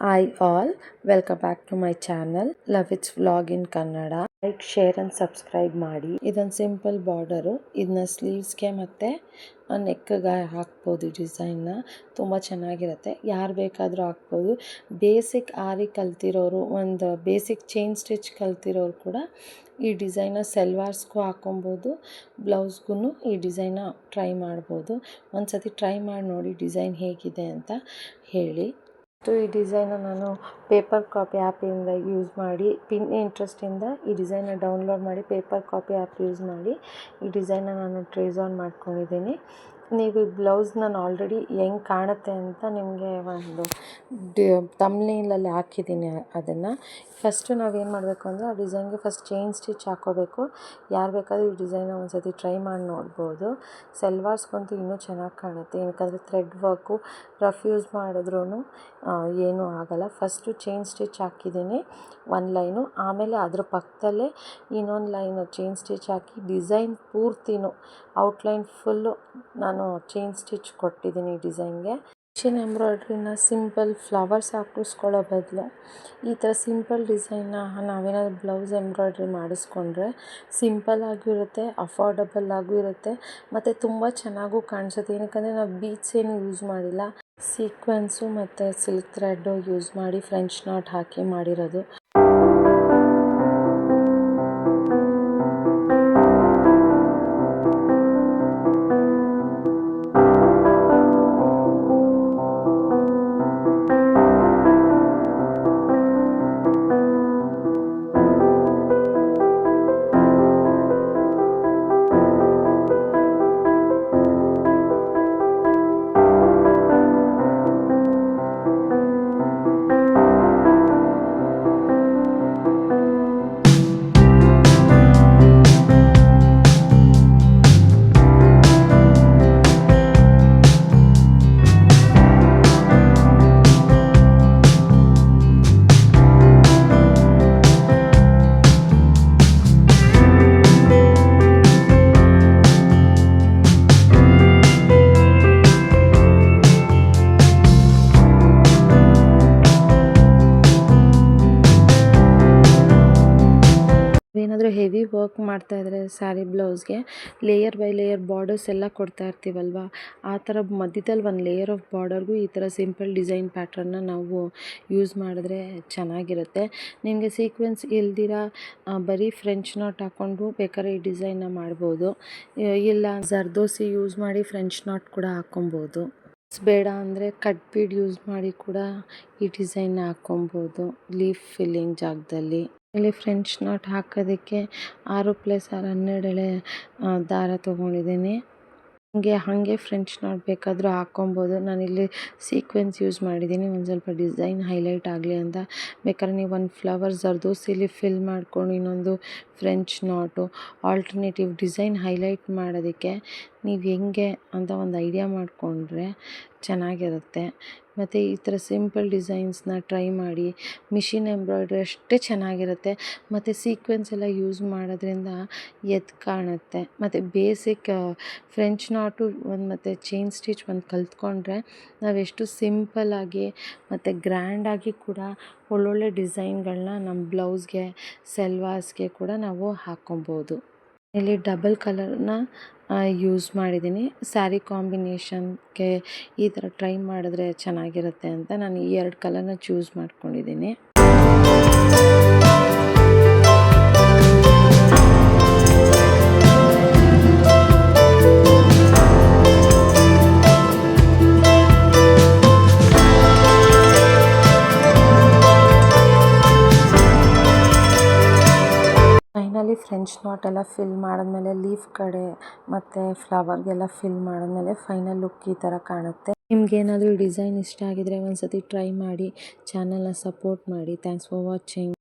Hi all, welcome back to my channel Love It's Vlog in Kannada. Like share and subscribe ಮಾಡಿ. ಇದೊಂದು simple border, ಇದನ್ನ ಸ್ಲೀವ್ಸ್ಗೆ ಮತ್ತು ನೆಕ್ಗೆ ಹಾಕ್ಬೋದು. ಡಿಸೈನ್ನ ತುಂಬ ಚೆನ್ನಾಗಿರುತ್ತೆ, ಯಾರು ಬೇಕಾದರೂ ಹಾಕ್ಬೋದು. ಬೇಸಿಕ್ ಆರಿ ಕಲ್ತಿರೋರು, ಒಂದು ಬೇಸಿಕ್ ಚೈನ್ ಸ್ಟಿಚ್ ಕಲ್ತಿರೋರು ಕೂಡ ಈ ಡಿಸೈನ್ನ ಸೆಲ್ವಾರ್ಸ್ಗೂ ಹಾಕ್ಕೊಬೋದು, ಬ್ಲೌಸ್ಗೂ ಈ ಡಿಸೈನ್ನ ಟ್ರೈ ಮಾಡ್ಬೋದು. ಒಂದು ಸತಿ ಟ್ರೈ ಮಾಡಿ ನೋಡಿ ಡಿಸೈನ್ ಹೇಗಿದೆ ಅಂತ ಹೇಳಿ. ಈ ಡಿಸೈನ ನಾನು ಪೇಪರ್ ಕಾಪಿ ಆ್ಯಪಿಂದ ಯೂಸ್ ಮಾಡಿ, ಇಂಟ್ರೆಸ್ಟಿಂದ ಈ ಡಿಸೈನ ಡೌನ್ಲೋಡ್ ಮಾಡಿ ಪೇಪರ್ ಕಾಪಿ ಆ್ಯಪ್ ಯೂಸ್ ಮಾಡಿ ಈ ಡಿಸೈನ ನಾನು ಟ್ರೇಸ್ ಆನ್ ಮಾಡ್ಕೊಂಡಿದ್ದೀನಿ. ನೀವು ಈ ಬ್ಲೌಸ್ ನಾನು ಆಲ್ರೆಡಿ ಹೆಂಗೆ ಕಾಣುತ್ತೆ ಅಂತ ನಿಮಗೆ ಒಂದು ತಮ್ನೇಲಲ್ಲಿ ಹಾಕಿದ್ದೀನಿ. ಅದನ್ನು ಫಸ್ಟು ನಾವೇನು ಮಾಡಬೇಕು ಅಂದರೆ ಆ ಡಿಸೈನ್ಗೆ ಫಸ್ಟ್ ಚೈನ್ ಸ್ಟಿಚ್ ಹಾಕ್ಕೋಬೇಕು. ಯಾರು ಬೇಕಾದರೂ ಈ ಡಿಸೈನ ಒಂದು ಸತಿ ಟ್ರೈ ಮಾಡಿ ನೋಡ್ಬೋದು. ಸೆಲ್ವಾರ್ಸ್ಗಂತೂ ಇನ್ನೂ ಚೆನ್ನಾಗಿ ಕಾಣುತ್ತೆ, ಯಾಕಂದರೆ ಥ್ರೆಡ್ ವರ್ಕು ರಫ್ ಯೂಸ್ ಮಾಡಿದ್ರೂ ಏನೂ ಆಗೋಲ್ಲ. ಫಸ್ಟು ಚೈನ್ ಸ್ಟಿಚ್ ಹಾಕಿದ್ದೀನಿ ಒಂದು ಲೈನು, ಆಮೇಲೆ ಅದ್ರ ಪಕ್ಕದಲ್ಲೇ ಇನ್ನೊಂದು ಲೈನು ಚೈನ್ ಸ್ಟಿಚ್ ಹಾಕಿ ಡಿಸೈನ್ ಪೂರ್ತಿನೂ ಔಟ್ಲೈನ್ ಫುಲ್ಲು ನಾನು ಚೈನ್ ಸ್ಟಿಚ್ ಕೊಟ್ಟಿದ್ದೀನಿ ಈ ಡಿಸೈನ್ಗೆ. ಮಿಷಿನ್ ಎಂಬ್ರಾಯ್ಡ್ರಿನ ಸಿಂಪಲ್ ಫ್ಲವರ್ಸ್ ಹಾಕಿಸ್ಕೊಳ್ಳೋ ಬದಲು ಈ ಥರ ಸಿಂಪಲ್ ಡಿಸೈನ್ನ ನಾವೇನಾದರೂ ಬ್ಲೌಸ್ ಎಂಬ್ರಾಯ್ಡ್ರಿ ಮಾಡಿಸ್ಕೊಂಡ್ರೆ ಸಿಂಪಲ್ಲಾಗೂ ಇರುತ್ತೆ, ಅಫೋರ್ಡಬಲ್ ಆಗೂ ಇರುತ್ತೆ, ಮತ್ತು ತುಂಬ ಚೆನ್ನಾಗೂ ಕಾಣಿಸುತ್ತೆ. ಏನಕ್ಕಂದರೆ ನಾವು ಬೀಡ್ಸ್ ಏನು ಯೂಸ್ ಮಾಡಿಲ್ಲ, ಸೀಕ್ವೆನ್ಸು ಮತ್ತು ಸಿಲ್ಕ್ ಥ್ರೆಡ್ಡು ಯೂಸ್ ಮಾಡಿ ಫ್ರೆಂಚ್ ನಾಟ್ ಹಾಕಿ ಮಾಡಿರೋದು. ಏನಾದರೂ ಹೆವಿ ವರ್ಕ್ ಮಾಡ್ತಾಯಿದ್ರೆ ಸ್ಯಾರಿ ಬ್ಲೌಸ್ಗೆ ಲೇಯರ್ ಬೈ ಲೇಯರ್ ಬಾರ್ಡರ್ಸ್ ಎಲ್ಲ ಕೊಡ್ತಾ ಇರ್ತೀವಲ್ವ, ಆ ಥರ ಮಧ್ಯದಲ್ಲಿ ಒಂದು ಲೇಯರ್ ಆಫ್ ಬಾರ್ಡರ್ಗೂ ಈ ಥರ ಸಿಂಪಲ್ ಡಿಸೈನ್ ಪ್ಯಾಟ್ರನ್ನ ನಾವು ಯೂಸ್ ಮಾಡಿದ್ರೆ ಚೆನ್ನಾಗಿರುತ್ತೆ. ನಿಮಗೆ ಸೀಕ್ವೆನ್ಸ್ ಇಲ್ದಿರ ಬರೀ ಫ್ರೆಂಚ್ ನಾಟ್ ಹಾಕ್ಕೊಂಡು ಬೇಕಾದ್ರೆ ಈ ಡಿಸೈನ್ನ ಮಾಡ್ಬೋದು. ಇಲ್ಲ ಜರ್ದೋಸಿ ಯೂಸ್ ಮಾಡಿ ಫ್ರೆಂಚ್ ನಾಟ್ ಕೂಡ ಹಾಕ್ಕೊಬೋದು. ಬೇಡ ಅಂದರೆ ಕಟ್ ಬೀಡ್ ಯೂಸ್ ಮಾಡಿ ಕೂಡ ಈ ಡಿಸೈನ್ನ ಹಾಕ್ಕೊಬೋದು ಲೀಫ್ ಫಿಲ್ಲಿಂಗ್ ಜಾಗದಲ್ಲಿ. ಇಲ್ಲಿ ಫ್ರೆಂಚ್ ನಾಟ್ ಹಾಕೋದಕ್ಕೆ 6+6 12 ಎಳೆ ದಾರ ತೊಗೊಂಡಿದ್ದೀನಿ. ಹಾಗೆ ಫ್ರೆಂಚ್ ನಾಟ್ ಬೇಕಾದರೂ ಹಾಕ್ಕೊಬೋದು. ನಾನಿಲ್ಲಿ ಸೀಕ್ವೆನ್ಸ್ ಯೂಸ್ ಮಾಡಿದ್ದೀನಿ ಒಂದು ಸ್ವಲ್ಪ ಡಿಸೈನ್ ಹೈಲೈಟ್ ಆಗಲಿ ಅಂತ. ಬೇಕಾದ್ರೆ ನೀವು ಒಂದು ಫ್ಲವರ್ ಜರ್ದೋಸಿಲಿ ಫಿಲ್ ಮಾಡ್ಕೊಂಡು ಇನ್ನೊಂದು ಫ್ರೆಂಚ್ ನಾಟು ಆಲ್ಟರ್ನೇಟಿವ್ ಡಿಸೈನ್ ಹೈಲೈಟ್ ಮಾಡೋದಕ್ಕೆ ನೀವು ಹೆಂಗೆ ಅಂತ ಒಂದು ಐಡಿಯಾ ಮಾಡಿಕೊಂಡ್ರೆ ಚೆನ್ನಾಗಿರುತ್ತೆ. ಮತ್ತು ಈ ಥರ ಸಿಂಪಲ್ ಡಿಸೈನ್ಸ್ನ ಟ್ರೈ ಮಾಡಿ. ಮಿಷಿನ್ ಎಂಬ್ರಾಯ್ಡ್ರಿ ಅಷ್ಟೇ ಚೆನ್ನಾಗಿರುತ್ತೆ, ಮತ್ತು ಸೀಕ್ವೆನ್ಸ್ ಎಲ್ಲ ಯೂಸ್ ಮಾಡೋದ್ರಿಂದ ಎದ್ದು ಕಾಣುತ್ತೆ. ಮತ್ತು ಬೇಸಿಕ್ ಫ್ರೆಂಚ್ ನಾಟು ಒಂದು ಮತ್ತು ಚೈನ್ ಸ್ಟಿಚ್ ಒಂದು ಕಲ್ತ್ಕೊಂಡ್ರೆ ನಾವೆಷ್ಟು ಸಿಂಪಲ್ಲಾಗಿ ಮತ್ತು ಗ್ರ್ಯಾಂಡಾಗಿ ಕೂಡ ಒಳ್ಳೊಳ್ಳೆ ಡಿಸೈನ್ಗಳನ್ನ ನಮ್ಮ ಬ್ಲೌಸ್ಗೆ ಸೆಲ್ವಾರ್ಸ್ಗೆ ಕೂಡ ನಾವು ಹಾಕ್ಕೊಬೋದು. ಇಲ್ಲಿ ಡಬಲ್ ಕಲರ್ನ ಯೂಸ್ ಮಾಡಿದ್ದೀನಿ. ಸ್ಯಾರಿ ಕಾಂಬಿನೇಷನ್ಗೆ ಈ ಥರ ಟ್ರೈ ಮಾಡಿದ್ರೆ ಚೆನ್ನಾಗಿರುತ್ತೆ ಅಂತ ನಾನು ಈ 2 ಕಲರ್ನ ಚೂಸ್ ಮಾಡ್ಕೊಂಡಿದ್ದೀನಿ. ಫೈನಲಿ ಫ್ರೆಂಚ್ ನಾಟ್ ಎಲ್ಲ ಫಿಲ್ ಮಾಡಿದ್ಮೇಲೆ ಲೀಫ್ ಕಡೆ ಮತ್ತು ಫ್ಲವರ್ಗೆಲ್ಲ ಫಿಲ್ ಮಾಡಿದ್ಮೇಲೆ ಫೈನಲ್ ಲುಕ್ ಈ ಥರ ಕಾಣುತ್ತೆ. ನಿಮ್ಗೇನಾದರೂ ಡಿಸೈನ್ ಇಷ್ಟ ಆಗಿದರೆ ಒಂದು ಸತಿ ಟ್ರೈ ಮಾಡಿ, ಚಾನಲ್ನ ಸಪೋರ್ಟ್ ಮಾಡಿ. Thanks for watching.